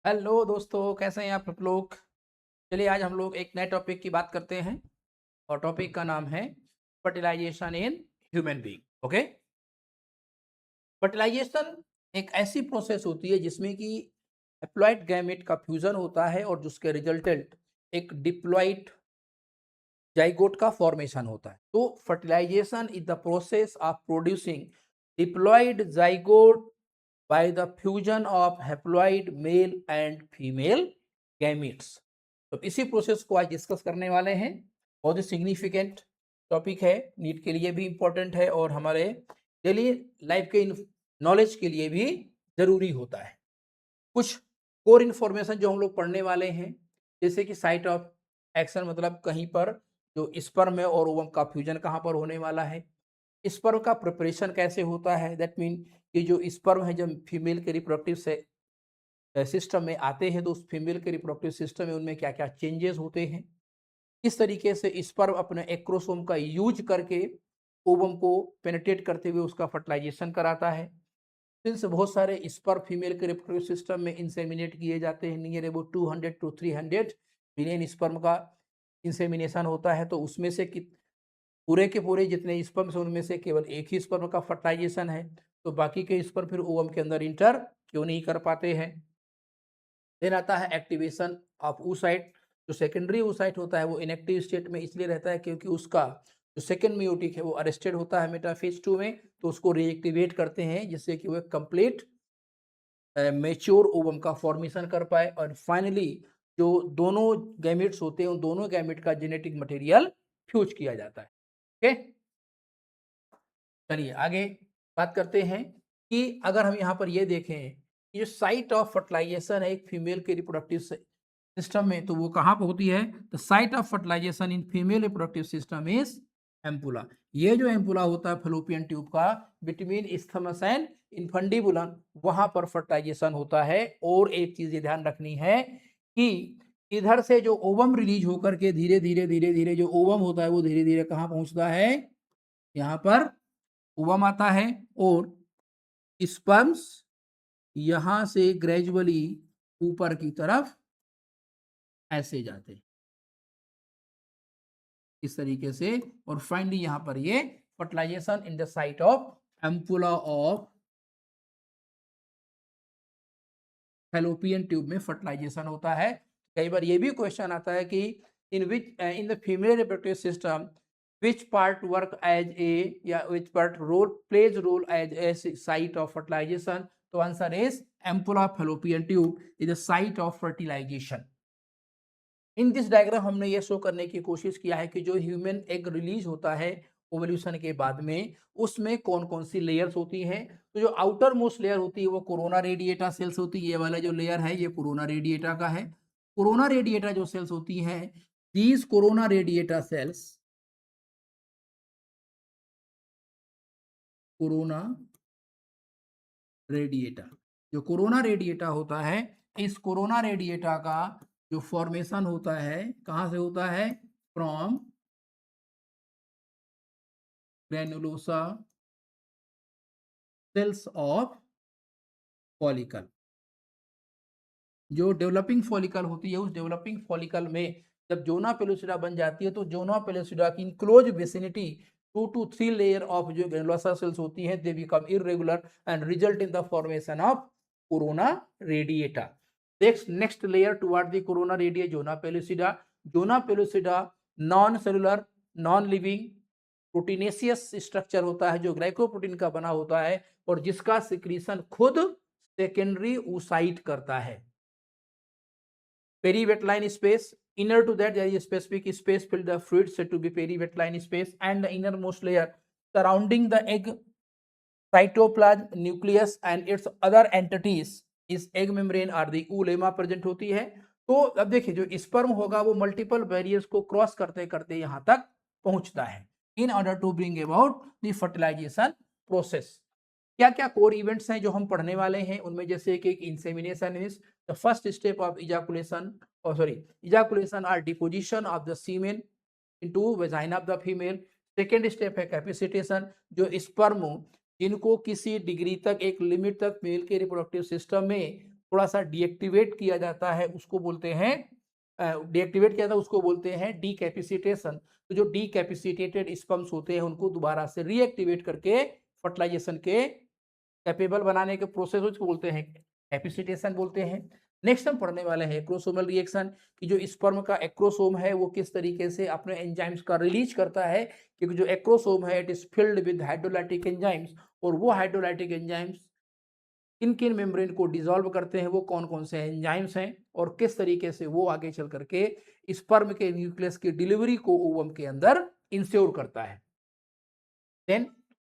Hello दोस्तों, कैसे हैं आप लोग। चलिए आज हम लोग एक नए टॉपिक की बात करते हैं और टॉपिक का नाम है fertilization in human being. Okay. Fertilization एक ऐसी प्रोसेस होती है जिसमें कि हैप्लॉइड गैमेट का फ्यूजन होता है और जिसके रिजल्टेंट एक डिप्लॉइड जाइगोट का फॉर्मेशन होता है। तो fertilization is the process of producing diploid zygote by the fusion of haploid male and female gametes। तो इसी प्रोसेस को आज डिस्कस करने वाले हैं। बहुत ही सिग्निफिकेंट टॉपिक है, नीट के लिए भी इम्पोर्टेंट है और हमारे डेली लाइफ के नॉलेज के लिए भी जरूरी होता है। कुछ कोर इन्फॉर्मेशन जो हम लोग पढ़ने वाले हैं, जैसे कि साइट ऑफ एक्शन, मतलब कहीं पर जो स्पर्म है और ओवम का फ्यूजन कहाँ पर होने वाला है, स्पर्म का प्रिपरेशन कैसे होता है, दैट मीन कि जो स्पर्म है जब फीमेल के रिप्रोडक्टिव से सिस्टम में आते हैं तो उस फीमेल के रिप्रोडक्टिव सिस्टम में उनमें क्या क्या चेंजेस होते हैं, किस तरीके से स्पर्म अपने एक्रोसोम का यूज करके ओवम को पेनिट्रेट करते हुए उसका फर्टिलाइजेशन कराता है। सिंस बहुत सारे स्पर्म फीमेल के रिप्रोडक्टिव सिस्टम में इंसेमिनेट किए जाते हैं, near about 200 to 300 million sperm का इंसेमिनेशन होता है। तो उसमें से पूरे के पूरे जितने स्पर्म हैं उनमें से केवल एक ही स्पर्म का फर्टिलाइजेशन है, तो बाकी के स्पर्म फिर ओवम के अंदर इंटर क्यों नहीं कर पाते हैं। देन आता है एक्टिवेशन ऑफ oocyte। जो सेकेंडरी oocyte होता है वो इनएक्टिव स्टेट में इसलिए रहता है क्योंकि उसका जो सेकेंड मियोटिक है वो अरेस्टेड होता है मेटाफेज 2 में, तो उसको रीएक्टिवेट करते हैं जिससे कि वो कंप्लीट मेच्योर ओवम का फॉर्मेशन कर पाए और फाइनली जो दोनों गैमेट्स होते हैं उन दोनों गैमेट का जेनेटिक मटेरियल फ्यूज किया जाता है। ओके, चलिए आगे बात करते हैं कि अगर हम यहाँ पर ये देखें कि जो साइट ऑफ फर्टिलाइजेशन है एक फीमेल के रिप्रोडक्टिव सिस्टम में, तो वो कहाँ पर होती है। The site of fertilization in female reproductive system is ampulla. ये जो एम्पुला होता है फलोपियन ट्यूब का बिटवीन इस्थमस एंड इनफंडिबुलम, वहां पर फर्टिलाइजेशन होता है। और एक चीज ये ध्यान रखनी है कि इधर से जो ओवम रिलीज होकर के धीरे धीरे जो ओवम होता है वो धीरे धीरे कहाँ पहुंचता है, यहाँ पर ओवम आता है और स्पर्म्स यहां से ग्रेजुअली ऊपर की तरफ ऐसे जाते हैं इस तरीके से, और फाइनली यहां पर ये fertilization in the site of ampulla of Fallopian tube में फर्टिलाइजेशन होता है। कई बार ये भी क्वेश्चन आता है कि in the female reproductive system which part work as a या which part role plays role as a site of fertilization। तो answer is ampulla Fallopian tube is the site of fertilization. In this diagram हमने ये show करने की कोशिश किया है कि जो ह्यूमन एग रिलीज होता है ओवल्यूशन के बाद में उसमें कौन कौन सी लेयर्स होती हैं। तो जो आउटर मोस्ट लेयर होती है वो कोरोना रेडिएटा सेल्स होती है। ये वाला जो लेयर है ये कोरोना रेडिएटा का है। कोरोना रेडिएटा जो सेल्स होती हैं, these corona radiata cells, corona radiata, जो कोरोना रेडिएटा होता है, इस कोरोना रेडिएटा का जो फॉर्मेशन होता है कहाँ से होता है, from granulosa cells of follicle. जो डेवलपिंग फॉलिकल होती है उस डेवलपिंग फॉलिकल में जब जोना पेलुसिडा बन जाती है तो जोना पेलुसिडा की in close vicinity 2 to 3 layer of जो ग्रेनुलोसा सेल्स होती हैं they become irregular and result in the formation of corona radiata. Next layer toward the corona radiata zona pellucida. Zona pellucida non cellular non living proteinaceous structure होता है जो glycoprotein का बना होता है और जिसका सिक्रीशन खुद सेकेंडरी oocyte करता है। Perivetline space, inner to that there is a specific space filled the fluid said to be perivetline space, and the innermost layer surrounding the egg cytoplasm nucleus and its other entities is egg membrane or the oolemma present होती है। तो अब देखिए जो sperm होगा वो multiple barriers को cross करते करते यहां तक पहुंचता है in order to bring about the fertilization process. क्या क्या कोर इवेंट्स हैं जो हम पढ़ने वाले हैं उनमें जैसे कि insemination is the first step of ejaculation और सॉरी इजाकुलेशन और deposition of the semen into vagina of the female. Second step है कैपेसिटेशन, जो स्पर्म जिनको किसी डिग्री तक एक लिमिट तक मेल के रिप्रोडक्टिव सिस्टम में थोड़ा सा डीएक्टिवेट किया जाता है, उसको बोलते हैं डीएक्टिवेट किया जाता है, उसको बोलते हैं डीकैपेसिटेशन। तो जो डीकैपेसिटेटेड स्पर्म्स होते हैं उनको दोबारा से रीएक्टिवेट करके फर्टिलाइजेशन के कैपेबल बनाने के प्रोसेस उसको बोलते हैं कैपेसिटेशन बोलते हैं। नेक्स्ट हम पढ़ने वाले हैं एक्रोसोमल रिएक्शन कि जो स्पर्म का एक्रोसोम है वो किस तरीके से अपने एंजाइम्स का रिलीज करता है, क्योंकि जो एक्रोसोम है it is filled with hydrolytic enzymes, और वो हाइड्रोलाइटिक एंजाइम्स किन किन मेम्ब्रेन को डिसॉल्व करते हैं, वो कौन कौन से एंजाइम्स हैं, और किस तरीके से वो आगे चल करके स्पर्म के न्यूक्लियस की डिलीवरी को ओवम के अंदर इंश्योर करता है। देन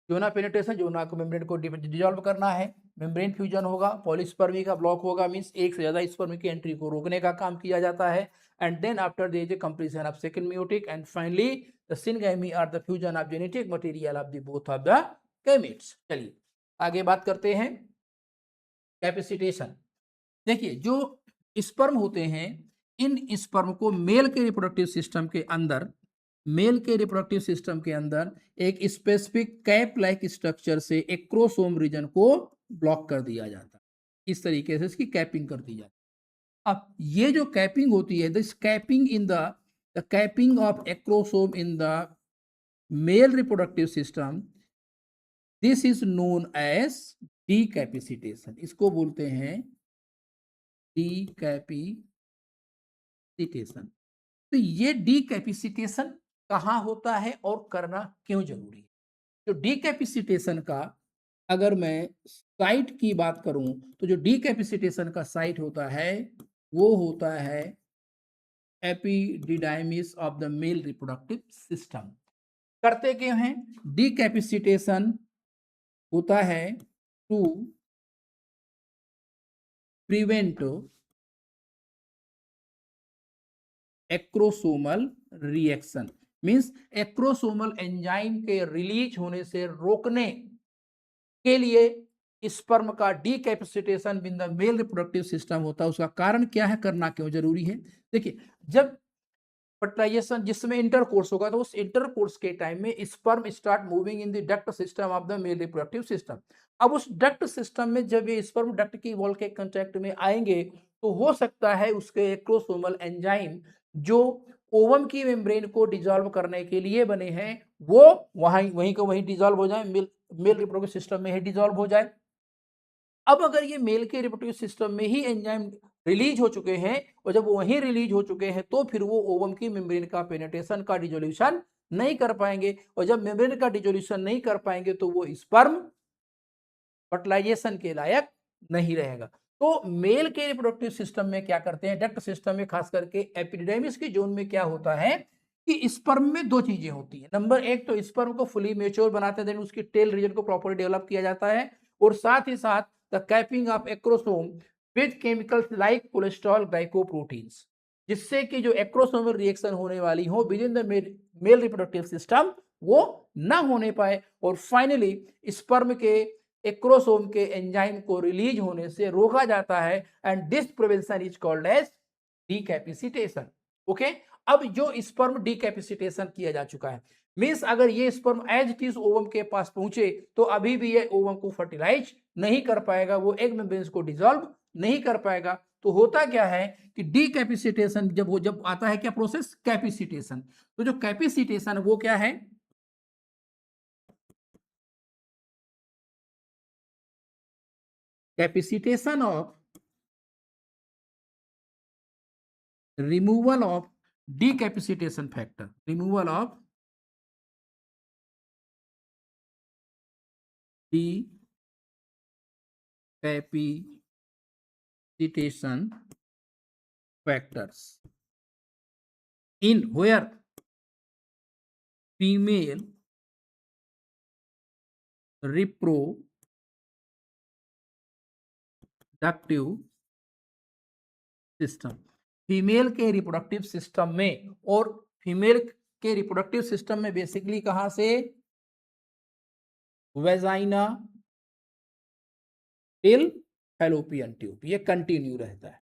जोना पेनिट्रेशन, जोना को मेम्ब्रेन को डिसॉल्व करना है, मेम्ब्रेन फ्यूजन होगा, पॉलीस्पर्मी का ब्लॉक होगा, मींस एक से ज्यादा स्पर्म की एंट्री को रोकने का काम किया जाता है। And then after there is a completion of second meiotic, and finally the syngamy or the fusion of genetic material of the both of the gametes. चलिए आगे बात करते हैं कैपेसिटेशन। देखिए जो स्पर्म होते हैं, इन स्पर्म को मेल के रिप्रोडक्टिव सिस्टम के अंदर, मेल के रिप्रोडक्टिव सिस्टम के अंदर एक स्पेसिफिक कैप लाइक स्ट्रक्चर से एक्रोसोम रीजन को ब्लॉक कर दिया जाता है। इस तरीके से इसकी कैपिंग कर दी जाती है। अब ये जो कैपिंग होती है, this capping in the capping of acrosome in the male reproductive system, this is known as decapacitation. इसको बोलते हैं डीकैपेसिटेशन। तो ये डीकैपेसिटेशन कहाँ होता है और करना क्यों जरूरी है? तो डीकैपेसिटेशन का अगर मैं साइट की बात करूं, तो जो डीकैपेसिटेशन का साइट होता है वो होता है epididymis of the male reproductive system. करते क्यों हैं? डीकैपेसिटेशन होता है to prevent acrosomal reaction, means acrosomal enzyme के रिलीज होने से रोकने के लिए स्पर्म का decapacitation in the male reproductive system होता है। उसका कारण क्या है, करना क्यों जरूरी है? देखिए जब फर्टिलाइजेशन जिसमें इंटरकोर्स होगा तो उस इंटरकोर्स के टाइम में sperm start moving in the duct system of the male reproductive system. अब उस डक्ट सिस्टम में जब ये स्पर्म डक्ट की वॉल के कांटेक्ट में आएंगे तो हो सकता है उसके एक्रोसोमल एंजाइम जो ओवम की मेम्ब्रेन को डिसॉल्व करने के लिए बने हैं वो वहीं को वहीं डिसॉल्व हो जाए, मेल रिप्रोडक्टिव सिस्टम में ही डिसॉल्व हो जाए। अब अगर ये मेल के रिप्रोडक्टिव सिस्टम में ही एंजाइम रिलीज हो चुके हैं और जब वहीं रिलीज हो चुके हैं तो फिर वो ओवम की मेम्ब्रेन का पेनिट्रेशन का डिसोल्यूशन नहीं कर पाएंगे, और जब मेम्ब्रेन का डिसोल्यूशन नहीं कर पाएंगे तो वो स्पर्म फर्टिलाइजेशन के लायक नहीं रहेगा। तो मेल के रिप्रोडक्टिव सिस्टम में क्या करते हैं, डक्ट सिस्टम में खास करके एपिडिडर्मिस के जोन में क्या होता है कि स्पर्म में दो चीजें होती हैं। नंबर एक तो स्पर्म को फुली मैच्योर बनाते हैं, देन उसकी टेल रीजन को प्रॉपर्ली डेवलप किया जाता है, और साथ ही साथ the capping of acrosome with chemicals like cholesterol glycoproteins, जिससे कि जो एक्रोसोमल रिएक्शन होने वाली हो within the male reproductive system वो ना होने पाए, और फाइनली स्पर्म के एक्रोसोम के एंजाइम को रिलीज होने से रोका जाता है, and this prevention is called as decapacitation. Okay, अब जो स्पर्म डीकैपेसिटेशन किया जा चुका है, मींस अगर ये sperm as it is ovum के पास पहुंचे तो अभी भी ये ओवम को फर्टिलाइज नहीं कर पाएगा, वो एग मेम्ब्रेन को डिसॉल्व नहीं कर पाएगा। तो होता क्या है कि डीकैपेसिटेशन जब आता है क्या प्रोसेस, कैपेसिटेशन। तो जो कैपेसिटेशन वो क्या है, capacitation of removal of decapacitation factor, removal of decapacitation factors in where female reproductive system, female के रिप्रोडक्टिव सिस्टम में, और फीमेल के रिप्रोडक्टिव सिस्टम में बेसिकली कहां से, वेजाइना टिल फैलोपियन ट्यूब, ये कंटिन्यू रहता है,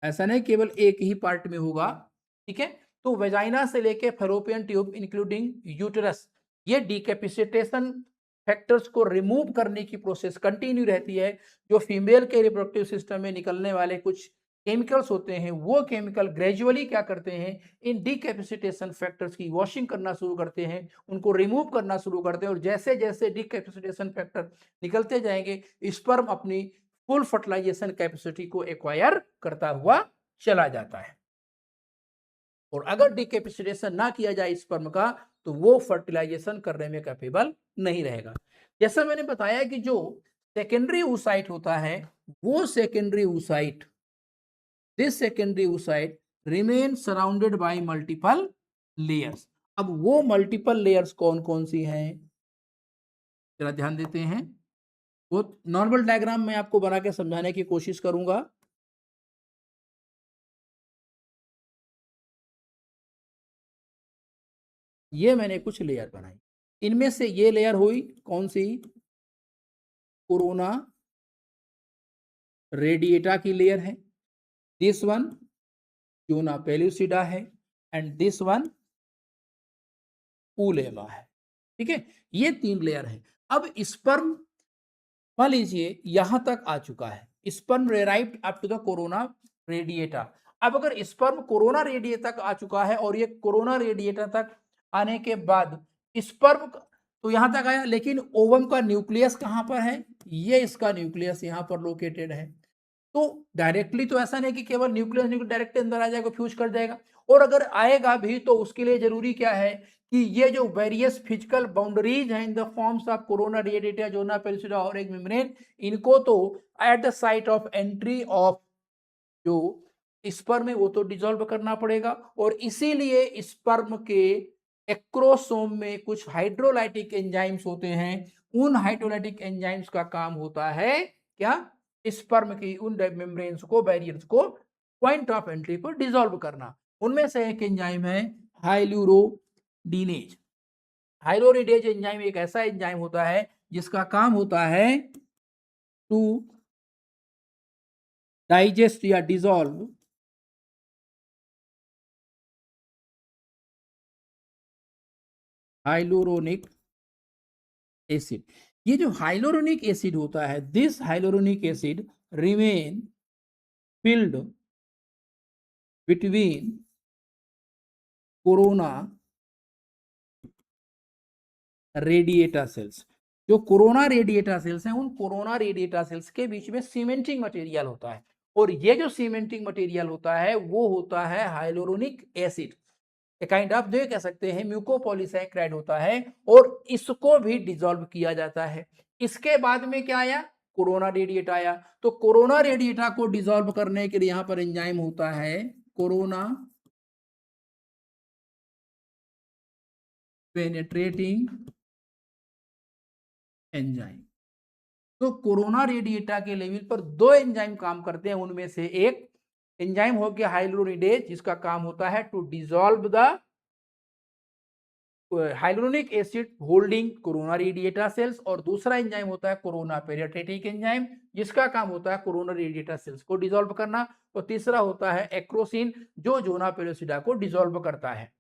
ऐसा नहीं केवल एक ही पार्ट में होगा। ठीक है, तो वेजाइना से लेके फैलोपियन ट्यूब इंक्लूडिंग यूटेरस, ये डीकैपेसिटेशन फैक्टर्स को रिमूव करने की प्रोसेस कंटिन्यू रहती है। जो फीमेल के रिप्रोडक्टिव सिस्टम में निकलने वाले कुछ केमिकल्स होते हैं, वो केमिकल ग्रेजुअली क्या करते हैं, इन डीकैपेसिटेशन फैक्टर्स की वॉशिंग करना शुरू करते हैं, उनको रिमूव करना शुरू करते हैं, और जैसे जैसे डीकैपेसिटेशन फैक्टर निकलते जाएंगे, स्पर्म अपनी फुल फर्टिलाइजेशन कैपेसिटी को एक्वायर करता हुआ चला जाता है। और अगर डीकैपेसिटेशन ना किया जाए स्पर्म का, तो वो फर्टिलाइजेशन करने में कैपेबल नहीं रहेगा। जैसा मैंने बताया कि जो सेकेंडरी oocyte होता है, वो secondary oocyte, this secondary oocyte remain surrounded by multiple layers. अब वो मल्टीपल लेयर्स कौन कौन सी हैं, जरा ध्यान देते हैं। वो नॉर्मल डायग्राम में आपको बना के समझाने की कोशिश करूंगा। ये मैंने कुछ लेयर बनाई, इनमें से ये लेयर हुई कौन सी, कोरोना रेडिएटा की लेयर है, दिस वन ज़ोना पेलुसिडा है, एंड दिस वन उलेमा है। ठीक है, ये 3 लेयर है। अब स्पर्म मान लीजिए यहां तक आ चुका है, sperm arrived up to the corona radiata. अब अगर स्पर्म कोरोना रेडिएटा तक आ चुका है, और ये कोरोना रेडिएटा तक आने के बाद स्पर्म तो यहां तक आया, लेकिन ओवम का न्यूक्लियस कहां पर है, ये इसका न्यूक्लियस यहां पर लोकेटेड है। तो डायरेक्टली तो ऐसा नहीं कि केवल न्यूक्लियस डायरेक्ट अंदर आ जाएगा, फ्यूज कर जाएगा, और अगर आएगा भी तो उसके लिए जरूरी क्या है कि ये जो वेरियस फिजिकल बाउंड्रीज हैं in the forms of corona radiata, zona pellucida और एक मेम्ब्रेन, इनको तो at the site of entry of जो स्पर्म है वो तो डिसॉल्व करना पड़ेगा। और इसीलिए स्पर्म के एक्रोसोम में कुछ हाइड्रोलाइटिक एंजाइम्स होते हैं। उन हाइड्रोलाइटिक एंजाइम्स का काम होता है क्या, स्पर्म की उन मेम्ब्रेन्स को, बैरियर्स को पॉइंट ऑफ एंट्री पर डिसॉल्व करना। उनमें से एक एंजाइम है हाइल्यूरोडीनेज। हाइल्यूरोडीनेज एंजाइम एक ऐसा एंजाइम होता है जिसका काम होता है टू डाइजेस्ट या डिसॉल्व हाइलुरोनिक एसिड। ये जो हाइलुरोनिक एसिड होता है, this hyaluronic acid remain filled between corona radiata cells. जो कोरोना रेडिएटा सेल्स हैं, उन कोरोना रेडिएटा सेल्स के बीच में सीमेंटिंग मटेरियल होता है, और ये जो सीमेंटिंग मटेरियल होता है वो होता है हाइलुरोनिक एसिड। काइंड ऑफ जो कह सकते हैं म्यूकोपॉलीसैकेराइड होता है, और इसको भी डिसॉल्व किया जाता है। इसके बाद में क्या आया, कोरोना रेडिएटा आया। तो कोरोना रेडिएटा को डिसॉल्व करने के लिए यहां पर एंजाइम होता है कोरोना पेनेट्रेटिंग एंजाइम। तो कोरोना रेडिएटा के लेवल पर 2 एंजाइम काम करते हैं। उनमें से एक एंजाइम हो गया हाइलुरोनिडेज, जिसका काम होता है to dissolve the hyaluronic acid holding corona radiata cells, और दूसरा एंजाइम होता है कोरोना पेरियोटेटिक एंजाइम, जिसका काम होता है कोरोना रेडिएटा सेल्स को डिसॉल्व करना। और तीसरा होता है एक्रोसिन, जो ज़ोना पेलुसिडा को डिसॉल्व करता है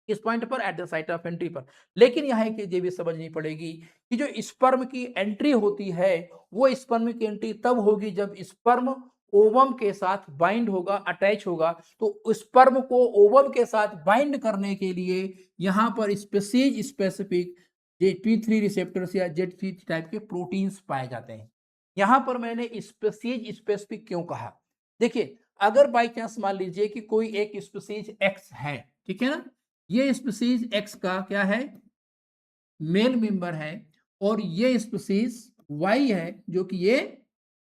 इस पॉइंट पर, eight the site of entry पर। लेकिन यहाँ एक चीज भी समझनी पड़ेगी कि जो स्पर्म की एंट्री होती है, वो स्पर्म की एंट्री तब होगी जब स्पर्म ओवम के साथ बाइंड होगा, अटैच होगा। तो स्पर्म को ओवम के साथ बाइंड करने के लिए यहाँ पर स्पेसीज स्पेसिफिक P3 रिसेप्टर्स या Z3 टाइप के प्रोटीन्स पाए जाते हैं। यहाँ पर मैंने स्पेसीज स्पेसिफिक क्यों कहा, देखिए अगर बाई चांस मान लीजिए कि कोई एक स्पेसीज एक्स है, ठीक है ना, ये स्पीसीज एक्स का क्या है, मेल मेंबर है, और ये स्पीसीज वाई है जो कि ये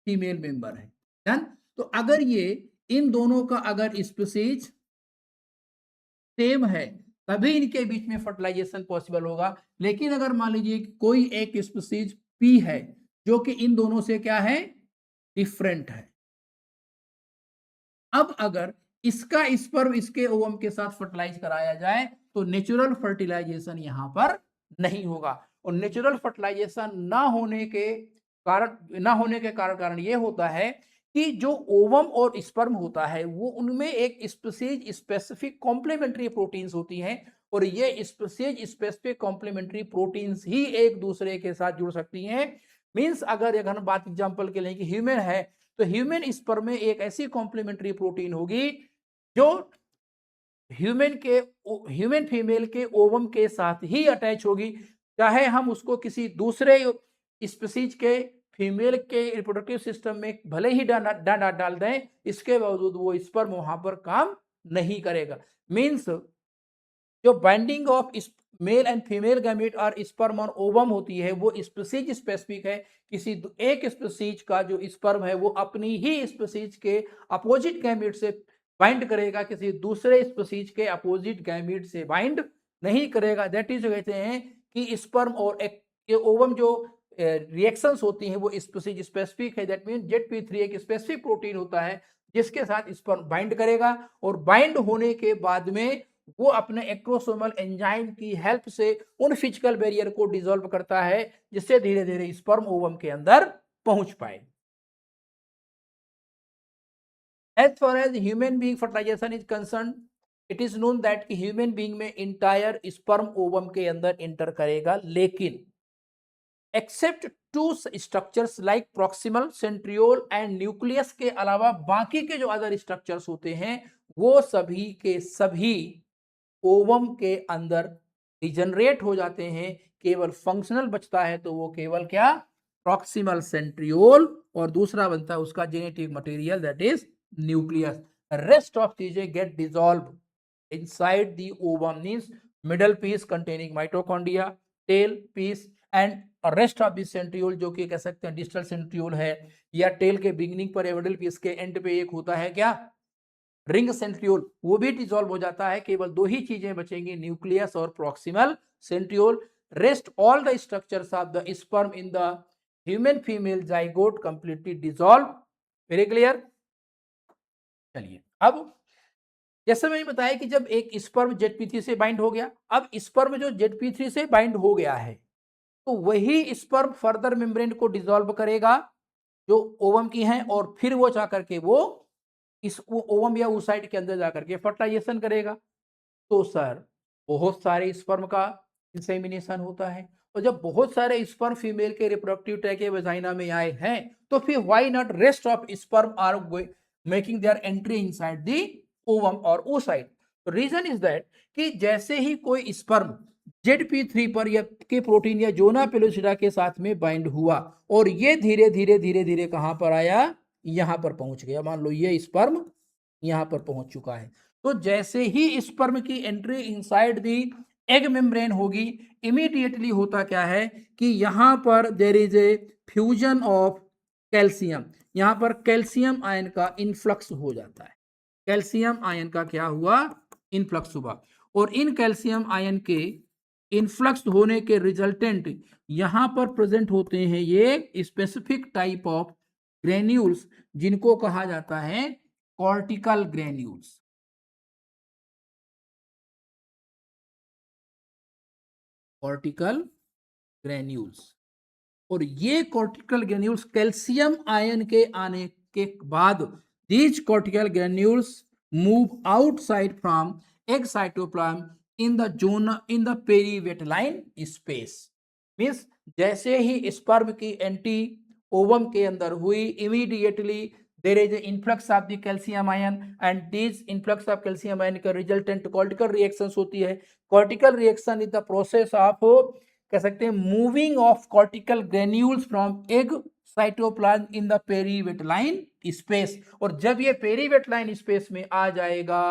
फीमेल मेंबर है। डन। तो अगर ये इन दोनों का अगर स्पीसीज सेम है, तभी इनके बीच में फर्टिलाइजेशन पॉसिबल होगा। लेकिन अगर मान लीजिए कोई एक स्पीसीज पी है जो कि इन दोनों से क्या है, डिफरेंट है, अब अगर इसका स्पर्म इसके ओवम के साथ फर्टिलाइज कराया जाए तो नेचुरल फर्टिलाइजेशन यहां पर नहीं होगा। और नेचुरल फर्टिलाइजेशन ना होने के कारण ये होता है कि जो ओवम और स्पर्म होता है वो उनमें एक स्पेसिफिक कॉम्प्लीमेंट्री प्रोटीन्स होती हैं, और ये स्पेसिफिक कॉम्प्लीमेंट्री प्रोटीन्स ही एक दूसरे के साथ जुड़ सकती हैं। मींस अगर एक हम बात एग्जांपल के लिए कि ह्यूमन है, तो ह्यूमन स्पर्म में एक ऐसी कॉम्प्लीमेंट्री प्रोटीन होगी जो ह्यूमन फीमेल के ओवम के साथ ही अटैच होगी, चाहे हम उसको किसी दूसरे स्पीसीज के फीमेल के रिप्रोडक्टिव सिस्टम में भले ही डाल दें, इसके बावजूद वो स्पर्म वहां पर काम नहीं करेगा। मींस जो binding of male and female gamete और स्पर्म और ओवम होती है वो स्पीसीज स्पेसिफिक है। किसी एक स्पीसीज का जो स्पर्म है वो अपनी ही स्पीसीज के अपोजिट गैमेट से बाइंड करेगा, किसी दूसरे स्पीसीज के अपोजिट गैमेट से बाइंड नहीं करेगा। दैट इज कहते हैं कि स्पर्म और एक ओवम जो रिएक्शंस होती हैं वो स्पीसीज स्पेसिफिक है। दैट मीन ZP3 एक स्पेसिफिक प्रोटीन होता है जिसके साथ स्पर्म बाइंड करेगा, और बाइंड होने के बाद में वो अपने एक्रोसोमल एंजाइम की हेल्प से उन फिजिकल बैरियर को डिसॉल्व करता है, जिससे धीरे धीरे स्पर्म ओवम के अंदर पहुंच पाए। As far as human being fertilization is concern, it is known that कि ह्यूमन बीइंग में इंटायर स्पर्म ओवम के अंदर इंटर करेगा, लेकिन except two structures like proximal centriole and nucleus के अलावा बाकी के जो अदर स्ट्रक्चर्स होते हैं वो सभी के सभी ओवम के अंदर डिजनरेट हो जाते हैं। केवल फंक्शनल बचता है तो वो केवल क्या, प्रॉक्सिमल सेंट्रियोल, और दूसरा बनता है उसका genetic material that is nucleus. Rest of चीजें get dissolve inside the ovum, means middle piece containing mitochondria, tail piece and rest of this centriole जो कि कह सकते हैं डिस्टल सेंट्रियोल है, या टेल के बिगिनिंग पर या मिडल पीस के एंड पे एक होता है क्या, रिंग सेंट्रियोल, वो भी डिसॉल्व हो जाता है। केवल दो ही चीजें बचेंगी, न्यूक्लियस और proximal centriole. Rest all the structures of the sperm in the human female zygote completely dissolve. Very clear. चलिए अब जैसे मैंने बताया कि जब एक स्पर्म ZP3 से बाइंड हो गया, अब स्पर्म जो ZP3 से बाइंड हो गया है तो वही स्पर्म फर्दर मेम्ब्रेन को डिसॉल्व करेगा जो ओवम की है, और फिर वो जाकर के वो इस ओवम या oocyte के अंदर जाकर के फर्टिलाइजेशन करेगा। तो सर बहुत सारे स्पर्म का इंसेमिनेशन होता है, और जब बहुत सारे स्पर्म फीमेल के रिप्रोडक्टिव ट्रैक के वजाइना में आए हैं तो फिर why not rest of sperm are making their entry inside the ovum और oocyte। रीजन इज दैट कि जैसे ही कोई स्पर्म ZP3 पर या के प्रोटीन या जोना पेलोसिडा के साथ में बाइंड हुआ और ये धीरे धीरे धीरे धीरे कहां पर आया, यहां पर पहुंच गया। मान लो ये स्पर्म यहां पर पहुंच चुका है, तो जैसे ही स्पर्म की entry inside the egg membrane होगी, इमीडिएटली होता क्या है कि यहां पर there is a fusion of calcium, यहां पर कैल्शियम आयन का इनफ्लक्स हो जाता है। कैल्शियम आयन का क्या हुआ, इनफ्लक्स हुआ, और इन कैल्शियम आयन के इनफ्लक्स होने के रिजल्टेंट यहां पर प्रेजेंट होते हैं ये स्पेसिफिक टाइप ऑफ ग्रेन्यूल्स जिनको कहा जाता है कॉर्टिकल ग्रेन्यूल्स। कॉर्टिकल ग्रेन्यूल्स, और ये कॉर्टिकल ग्रेन्यूल्स कैल्शियम आयन के आने के बाद these cortical granules move outside from egg cytoplasm in the zone in the perivitelline space. Means जैसे ही स्पर्म की एंट्री ओवम के अंदर हुई, immediately there is an influx of the calcium ion, and this influx of calcium ion का resultant cortical reactions होती है। cortical reaction is the process of कह सकते हैं moving of cortical granules from egg cytoplasm in the periveteline space। और जब ये periveteline space में आ जाएगा,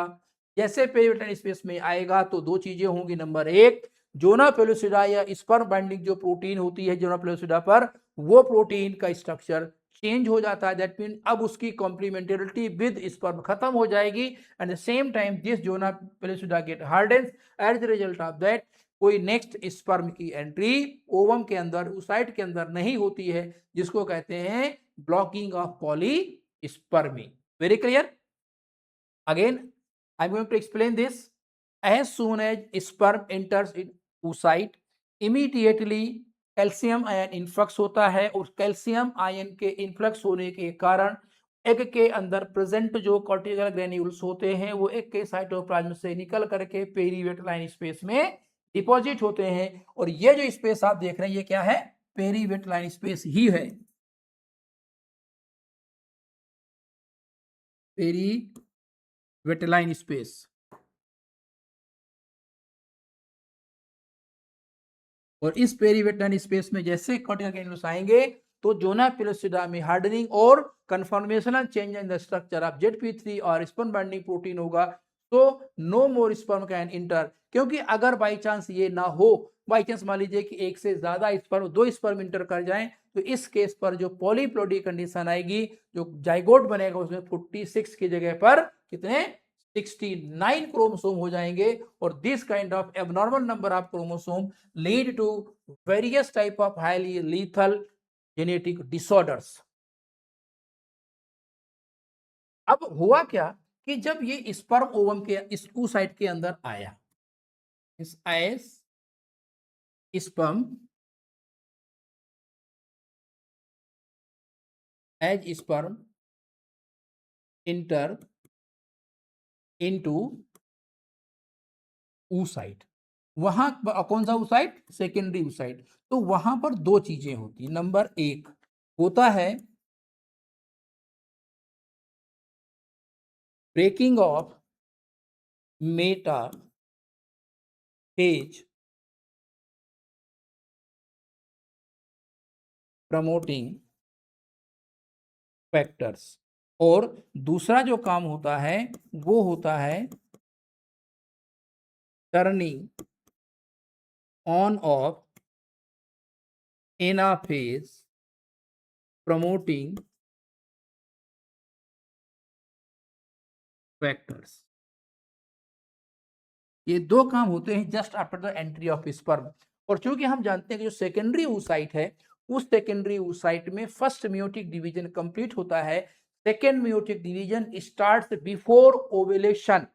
जैसे periveteline space में आएगा तो दो चीजें होंगी। नंबर एक, जोना पेलोसिडा या स्पर्म बाइंडिंग जो प्रोटीन होती है जोना पेलोसिडा पर, वो प्रोटीन का स्ट्रक्चर चेंज हो जाता है। दैट मीन अब उसकी कॉम्प्लीमेंटेरिटी विद स्पर्म खत्म हो जाएगी, and the same time this zona pellucida get hardens. As the result of that कोई नेक्स्ट स्पर्म की एंट्री ओवम के अंदर oocyte के अंदर नहीं होती है, जिसको कहते हैं blocking of polyspermy. Very clear. Again I am going to explain this. As soon as sperm enters in oocyte, immediately calcium ion influx होता है, और कैल्शियम आयन के इन्फ्लक्स होने के कारण एग के अंदर प्रेजेंट जो कॉर्टिकल ग्रेन्यूल्स होते हैं वो एग के साइटोप्लाज्म से निकल करके पेरीवेटलाइन स्पेस में डिपॉजिट होते हैं, और ये जो स्पेस आप देख रहे हैं ये क्या है, पेरीवेटलाइन स्पेस ही है। पेरीवेटलाइन स्पेस। और इस पेरीवेटलाइन स्पेस में जैसे कॉर्टिकल ग्रेन्यूल्स आएंगे तो जोना पेलोसिडा में हार्डनिंग और conformational change in the structure of ZP3 और स्पर्म बाइंडिंग प्रोटीन होगा, तो no more sperm can enter. क्योंकि अगर बाई चांस ये ना हो, बाई चांस मान लीजिए कि एक से ज्यादा स्पर्म, दो स्पर्म इंटर कर जाएं, तो इस केस पर जो पॉलीप्लोइडी कंडीशन आएगी, जो जाइगोट बनेगा उसमें 46 की जगह पर कितने 69 क्रोमोसोम हो जाएंगे। और this kind of abnormal number of chromosome lead to various type of highly lethal genetic disorders. अब हुआ क्या कि जब ये स्पर्म ओवम के इस oocyte के अंदर आया, इस आयस sperm as sperm enter into oocyte, वहां कौन सा oocyte, सेकेंडरी oocyte। तो वहां पर दो चीजें होती, नंबर एक होता है breaking of metaphase promoting factors, और दूसरा जो काम होता है वो होता है turning on of anaphase promoting factors. ये दो काम होते हैं just after the entry of sperm. और चूंकि हम जानते हैं कि जो सेकेंडरी oocyte है, उस सेकेंडरी oocyte में फर्स्ट मियोटिक डिवीजन कंप्लीट होता है, second meiotic division starts before ovulation.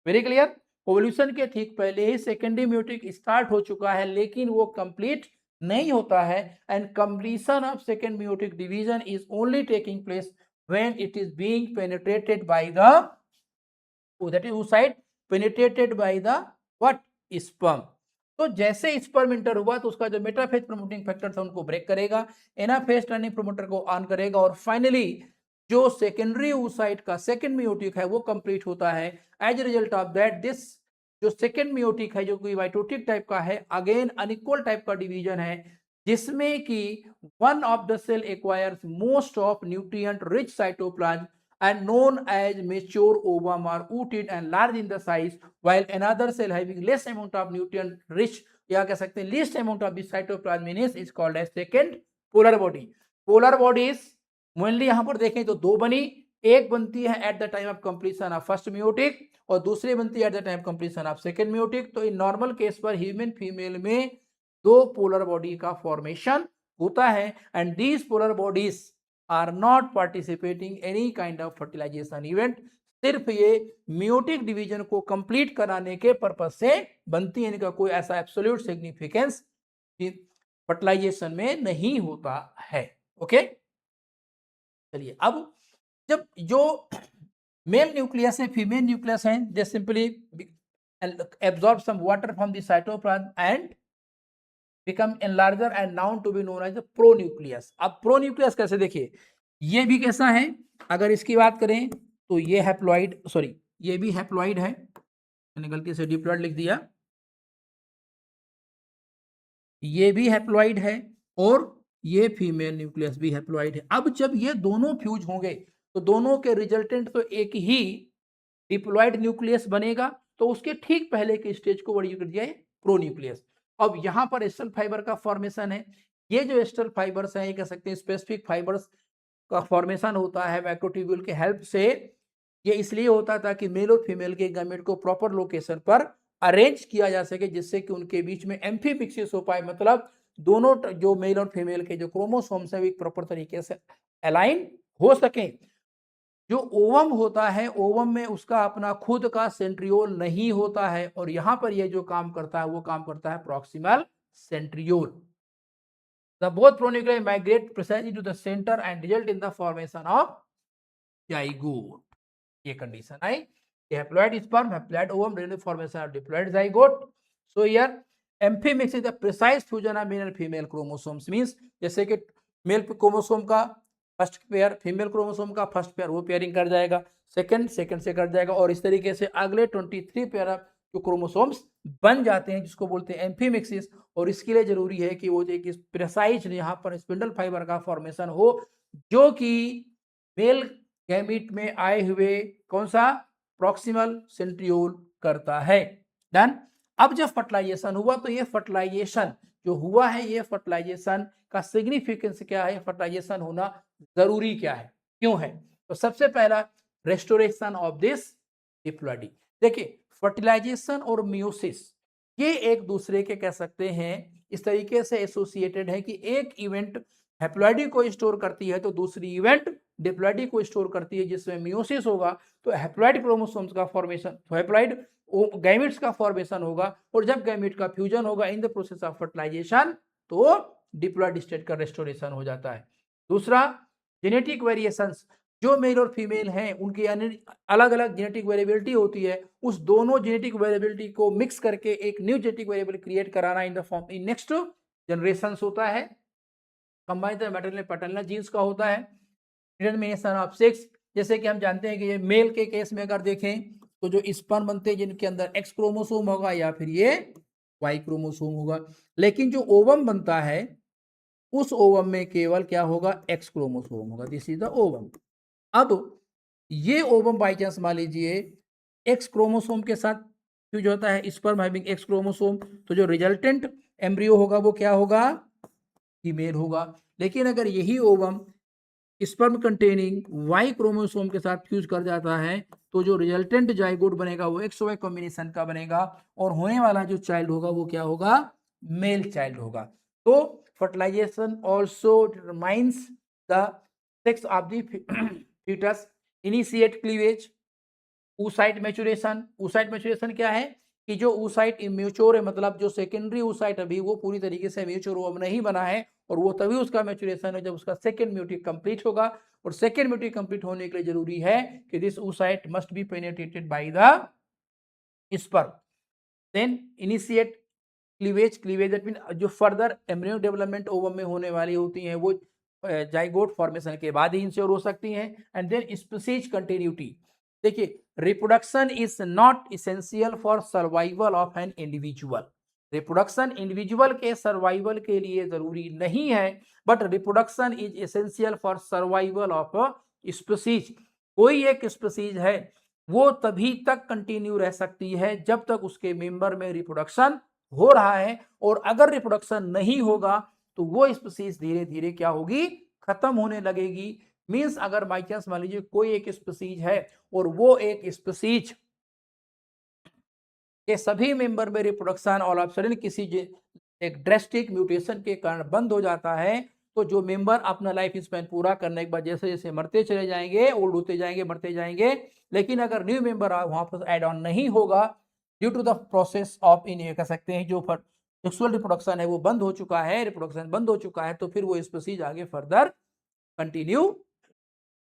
Very clear, ovulation के ठीक पहले ही सेकेंडरी मियोटिक स्टार्ट हो चुका है, लेकिन वो कंप्लीट नहीं होता है। And completion of second meiotic division is only taking place when it is being penetrated by the that is oocyte penetrated by the what, sperm। तो जैसे स्पर्म इंटर हुआ तो उसका जो मेटाफेज प्रमोटिंग फैक्टर था उनको ब्रेक करेगा, anaphase turning promoter को ऑन करेगा, और फाइनली जो सेकेंडरी oocyte का सेकेंड मियोटिक है वो कंप्लीट होता है। As a result of that this जो सेकेंड मियोटिक है जो कि माइटोटिक टाइप का है, अगेन अनइक्वल टाइप का डिवीजन है, जिसमें कि one of the cell acquires most of nutrient rich cytoplasm and known as mature ovum are ooted and large in the size, while another cell having less amount of nutrient rich या कह सकते हैं least amount of the cytoplasm is called as second polar body। polar bodies mainly यहां पर देखें तो दो बनी, एक बनती है at the time of completion of first meiotic और दूसरी बनती है at the time completion of second meiotic. तो इन नॉर्मल केस पर ह्यूमन फीमेल में दो पोलर बॉडी का फॉर्मेशन होता है, and these polar bodies are not participating any kind of fertilization event. सिर्फ ये म्योटिक डिवीजन को कंप्लीट कराने के पर्पज से बनती है, इनका कोई ऐसा एब्सोल्यूट सिग्निफिकेंस फर्टिलाइजेशन में नहीं होता है। ओके, चलिए अब जब जो मेल न्यूक्लियस है फीमेल न्यूक्लियस है, they simply absorb some water from the cytoplasm and become enlarger and now to be known as the pronucleus. अब प्रोन्यूक्लियस कैसे, देखिए ये भी कैसा है, अगर इसकी बात करें तो ये हैप्लॉइड, सॉरी ये भी हैप्लॉइड है, मैंने गलती से डिप्लॉइड लिख दिया, ये भी हैप्लॉइड है और ये फीमेल न्यूक्लियस भी हैप्लॉइड है। अब जब ये दोनों फ्यूज होंगे तो दोनों के रिजल्टेंट तो एक ही डिप्लॉइड न्यूक्लियस बनेगा, तो उसके ठीक पहले के स्टेज को वर्गीकृत किया है प्रोन्यूक्लियस। अब यहां पर एस्टल फाइबर का फॉर्मेशन है, ये जो एस्टल फाइबर्स हैं ये कह सकते हैं स्पेसिफिक फाइबर्स का फॉर्मेशन होता है माइक्रोट्यूब्यूल के हेल्प से। ये इसलिए होता था कि मेल और फीमेल के गैमेट को प्रॉपर लोकेशन पर अरेंज किया जा सके, जिससे कि उनके बीच में एम्फीमिक्सिस हो पाए, मतलब दोनों जो मेल और फीमेल के जो क्रोमोसोम्स है वो एक प्रॉपर तरीके से अलाइन हो सके। जो ओवम होता है, ओवम में उसका अपना खुद का सेंट्रियोल नहीं होता है, और यहां पर यह जो काम करता है वो काम करता है proximal centriole. The both pronuclei migrate precisely to the center and result in the formation of zygote, ये कंडीशन आई कि haploid sperm, haploid ovum, radial formation of diploid zygote. So here amphi mix is the precise fusion of male and female chromosomes. Means जैसे कि mail chromosome का first pair, female chromosome का first pair, वो pairing कर जाएगा, second से कर जाएगा, और इस तरीके से अगले 23 पेयर जो क्रोमोसोम्स बन जाते हैं, जिसको बोलते हैं एम्फीमिक्सिस. और इसके लिए जरूरी है कि वो एक प्रिसाइज यहाँ पर स्पिंडल फाइबर का फॉर्मेशन हो, जो कि मेल गैमीट में आए हुए कौन सा प्रॉक्सिमल सेंट्रियोल करता है. डन. अब जब फर्टिलाइजेशन हुआ तो ये फर्टिलाइजेशन जो हुआ है, ये फर्टिलाइजेशन का सिग्निफिकेंस क्या है, फर्टिलाइजेशन होना जरूरी क्या है, क्यों है. तो सबसे पहला रेस्टोरेशन ऑफ दिस डिप्लॉइडी. देखिए फर्टिलाइजेशन और मियोसिस ये एक दूसरे के कह सकते हैं इस तरीके से एसोसिएटेड है कि एक इवेंट हैप्लॉइडी को स्टोर करती है तो दूसरी इवेंट डिप्लॉइडी को स्टोर करती है, जिसमें मियोसिस होगा तो हैप्लॉइड क्रोमोसोम्स का फॉर्मेशन, हैप्लॉइड गैमेट्स का फॉर्मेशन होगा, और जब गैमेट का फ्यूजन होगा in the process of fertilization तो डिप्लॉइड स्टेट का रेस्टोरेशन हो जाता है. दूसरा जेनेटिक वेरिएशंस, जो मेल और फीमेल हैं उनकी अलग अलग जेनेटिक वेरिएबिलिटी होती है, उस दोनों जेनेटिक वेरिएबिलिटी को मिक्स करके एक न्यू जेनेटिक वेरिएबल क्रिएट कराना in the form in next generations होता है. कंबाइंड मैटरनल पैटर्नल जीन्स का होता है. डिटरमिनेशन ऑफ सेक्स, जैसे कि हम जानते हैं कि ये मेल के केस में अगर देखें तो जो स्पर्म बनते हैं जिनके अंदर एक्स क्रोमोसोम होगा या फिर ये वाई क्रोमोसोम होगा, लेकिन जो ओवम बनता है उस ओवम में केवल क्या होगा, एक्स क्रोमोसोम होगा. This is the ovum. अब ये ओवम बाई चांस मान लीजिए एक्स क्रोमोसोम के साथ फ्यूज होता है, स्पर्म हैविंग एक्स क्रोमोसोम, तो जो रिजल्टेंट एम्ब्रियो होगा वो क्या होगा, फीमेल होगा. लेकिन अगर यही ovum sperm containing Y chromosome के साथ फ्यूज कर जाता है तो जो रिजल्टेंट जाइगोट बनेगा वो एक्स वाई कॉम्बिनेशन का बनेगा, और होने वाला जो चाइल्ड होगा वो क्या होगा, मेल चाइल्ड होगा. तो fertilization also determines the sex of the foetus. Initiate cleavage. oocyte maturation. oocyte maturation क्या है कि जो oocyte इम्मेच्योर है, मतलब जो सेकेंडरी oocyte अभी वो पूरी तरीके से मैच्योर अब नहीं बना है, और वो तभी उसका मैच्योरेशन है जब उसका सेकेंड म्यूटेट कंप्लीट होगा. और सेकेंड म्यूटेट कंप्लीट होने के लिए जरूरी है कि this oocyte must be penetrated by the sperm. Then initiate cleavage. Cleavage that mean जो फर्दर एम्ब्रियो डेवलपमेंट ओवम में होने वाली होती हैं वो जाइगोट फॉर्मेशन के बाद ही इंश्योर हो सकती हैं. And then species continuity. देखिए reproduction is not essential for survival of an individual. Reproduction individual के सर्वाइवल के लिए जरूरी नहीं है, but reproduction is essential for survival of species. कोई एक स्पीशीज है वो तभी तक कंटिन्यू रह सकती है जब तक उसके मेंबर में रिप्रोडक्शन हो रहा है, और अगर रिप्रोडक्शन नहीं होगा तो वो स्पीशीज धीरे धीरे क्या होगी, खत्म होने लगेगी. मींस अगर बाई चांस मान लीजिए कोई एक स्पीशीज है और वो एक स्पीशीज के सभी मेंबर में रिप्रोडक्शन ऑल ऑफ सडन किसी एक ड्रेस्टिक म्यूटेशन के कारण बंद हो जाता है, तो जो मेंबर अपना लाइफ स्पैन पूरा करने के बाद जैसे जैसे मरते चले जाएंगे, ओल्ड होते जाएंगे, मरते जाएंगे, लेकिन अगर न्यू मेंबर वहां पर एड ऑन नहीं होगा due to the process of इन कह सकते हैं जो सेक्सुअल रिप्रोडक्शन है वो बंद हो चुका है, रिप्रोडक्शन बंद हो चुका है, तो फिर वो स्पीशीज आगे फर्दर कंटिन्यू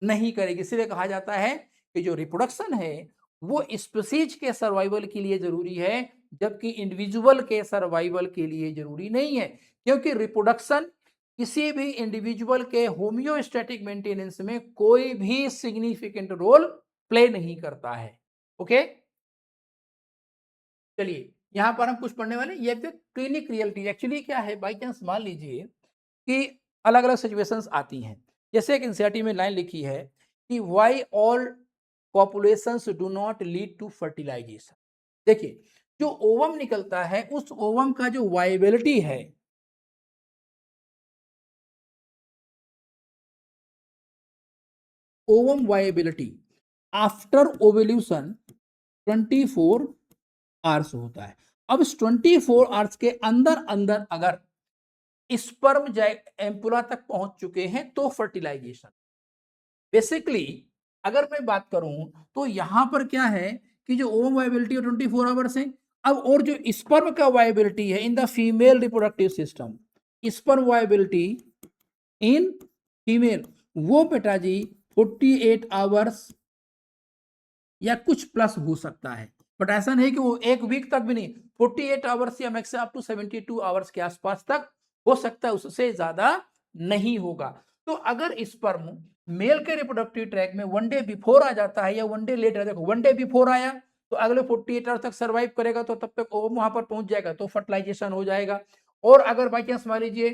नहीं करेगी. इसलिए कहा जाता है कि जो रिप्रोडक्शन है वो स्पीशीज के सर्वाइवल के लिए जरूरी है, जबकि इंडिविजुअल के सर्वाइवल के लिए जरूरी नहीं है, क्योंकि रिप्रोडक्शन किसी भी इंडिविजुअल के होम्योस्टैटिक मेंटेनेंस में कोई भी सिग्निफिकेंट रोल प्ले नहीं करता है. ओके, चलिए यहां पर हम कुछ पढ़ने वाले. ये क्लिनिक रियलिटी एक्चुअली क्या है, बाई चांस मान लीजिए कि अलग अलग सिचुएशंस आती हैं, जैसे एक एनसीईआरटी में लाइन लिखी है कि why all populations do not lead to fertilization. देखिए जो ओवम निकलता है उस ओवम का जो वायबिलिटी है, ovum viability after ovulation 24 hours होता है. अब इस 24 आवर्स के अंदर अंदर अगर स्पर्म एम्पुला तक पहुंच चुके हैं तो फर्टिलाइजेशन. बेसिकली अगर मैं बात करूं तो यहां पर क्या है कि जो ओवम वायबिलिटी 24 आवर्स है. अब और जो स्पर्म का वायबिलिटी है in the female reproductive system, sperm viability in female, वो बेटा जी 48 आवर्स या कुछ प्लस हो सकता है, बट ऐसा नहीं कि वो एक वीक तक भी नहीं, 48 आवर्स या मैक्सिमम अप टू 72 आवर्स के आसपास तक हो सकता है, उससे ज्यादा नहीं होगा। तो अगर स्पर्म मेल के रिप्रोडक्टिव ट्रैक में 1 डे बिफोर आ जाता है या 1 डे लेट, देखो 1 डे बिफोर आया तो अगले 48 आवर तक सर्वाइव करेगा, तो तब तक ओवम वहां पर पहुंच जाएगा, तो फर्टिलाइजेशन हो जाएगा। और अगर बाई चांस मान लीजिए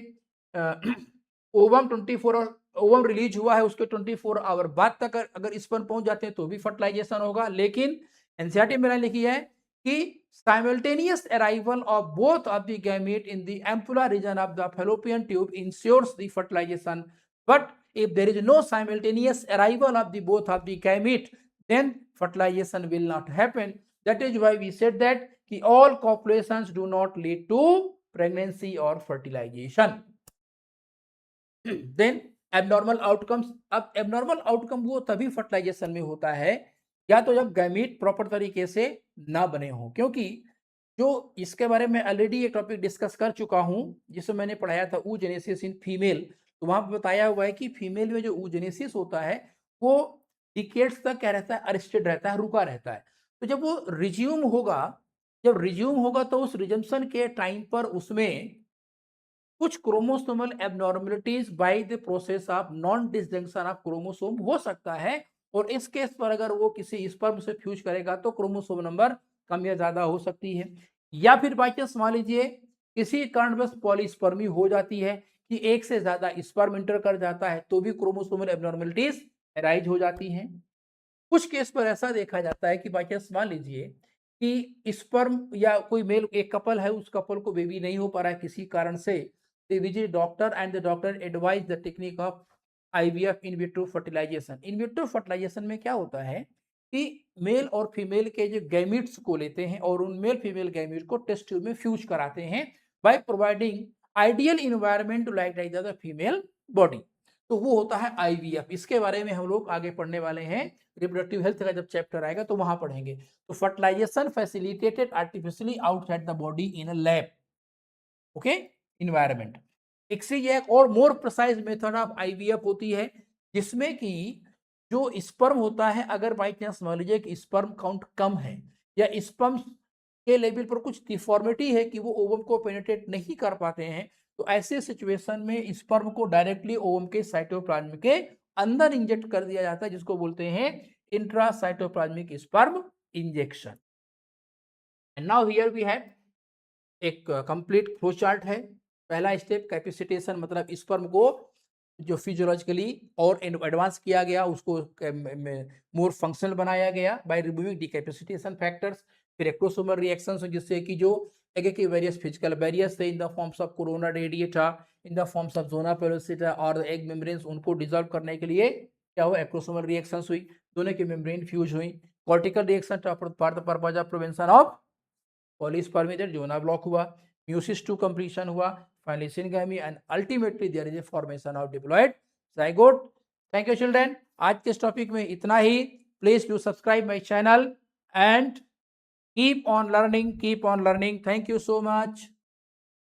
ओवम 24 आवर ओवम रिलीज हुआ है, उसके 24 आवर बाद तक अगर स्पर्म पहुंच जाते हैं तो भी फर्टिलाइजेशन होगा। लेकिन एनसीईआरटी में लिखी है कि simultaneous arrival of both of the gamete in the ampulla region of the fallopian tube ensures the fertilization, but if there is no simultaneous arrival of the both of the gamete, then fertilization will not happen. That is why we said that all copulations do not lead to pregnancy or fertilization. Then abnormal outcomes, अब abnormal outcome वो तभी fertilisation में होता है या तो जब gamete proper तरीके से ना बने हो, क्योंकि जो इसके बारे में ऑलरेडी एक टॉपिक डिस्कस कर चुका हूं जिसमें मैंने पढ़ाया था oogenesis इन फीमेल, तो वहां पर बताया हुआ है कि फीमेल में जो oogenesis होता है वो डिकेड्स तक क्या रहता है, अरेस्टेड रहता है, रुका रहता है। तो जब वो रिज्यूम होगा, जब रिज्यूम होगा तो उस रिजम्पशन के टाइम पर उसमें कुछ chromosomal abnormalities by the process of non disjunction of chromosome हो सकता है, और इस केस पर अगर वो किसी स्पर्म से फ्यूज करेगा तो क्रोमोसोम नंबर कम या ज्यादा हो सकती है। या फिर बाई चांस मान लीजिए किसी कारणवश पॉलीस्पर्मी हो जाती है कि एक से ज्यादा स्पर्म इंटर कर जाता है, तो भी क्रोमोसोमल एबनॉर्मलिटीज राइज हो जाती हैं। कुछ केस पर ऐसा देखा जाता है कि बाई चांस मान लीजिए कि स्पर्म या कोई मेल, एक कपल है, उस कपल को बेबी नहीं हो पा रहा है किसी कारण से, they visit doctor and the doctor advise the technique of IVF in vitro fertilization। In vitro fertilization में क्या होता है कि मेल और फीमेल के जो गैमिट्स को लेते हैं और उन मेल फीमेल गैमिट को टेस्ट ट्यूब में फ्यूज कराते हैं by providing ideal environment to like the female body, तो वो होता है IVF। इसके बारे में हम लोग आगे पढ़ने वाले हैं, रिप्रोडक्टिव हेल्थ का जब चैप्टर आएगा तो वहां पढ़ेंगे। तो fertilization facilitated artificially outside the body in a lab, okay, environment. एक और more precise method of IVF होती है जिसमें कि जो स्पर्म होता है, अगर बाई चांस मान लीजिए कि स्पर्म काउंट कम है या स्पर्म के लेवल पर कुछ डिफॉर्मिटी है कि वो ओवम को पेनिट्रेट नहीं कर पाते हैं, तो ऐसे सिचुएशन में स्पर्म को डायरेक्टली ओवम के साइटोप्लाज्म के अंदर इंजेक्ट कर दिया जाता है, जिसको बोलते हैं intracytoplasmic sperm injection. And now here we have एक कंप्लीट फ्लो चार्ट है। पहला स्टेप कैपेसिटेशन, मतलब स्पर्म को जो फिजियोलॉजिकली और एडवांस किया गया उसको मोर फंक्शनल बनाया गया बाय रिमूविंग डिकैपेसिटेशन फैक्टर्स। फिर एक्टोसोमल रिएक्शंस जिससे कि जो एग के वेरियस फिजिकल बैरियर्स थे in the forms of corona radiata, in the forms of zona pellucida और द एग मेम्ब्रेन्स, उनको डिसॉल्व करने के लिए क्या हुआ, एक्टोसोमल रिएक्शंस हुई, दोनों की मेम्ब्रेन फ्यूज हुई। Cortical reaction for the purpose of prevention of polyspermated zona block हुआ, म्यूसिस टू कंप्लीशन हुआ, finally syngamy, and ultimately there is a formation of diploid zygote। Thank you children, आज के इस topic में इतना ही। Please do subscribe my channel and keep on learning, keep on learning. Thank you so much.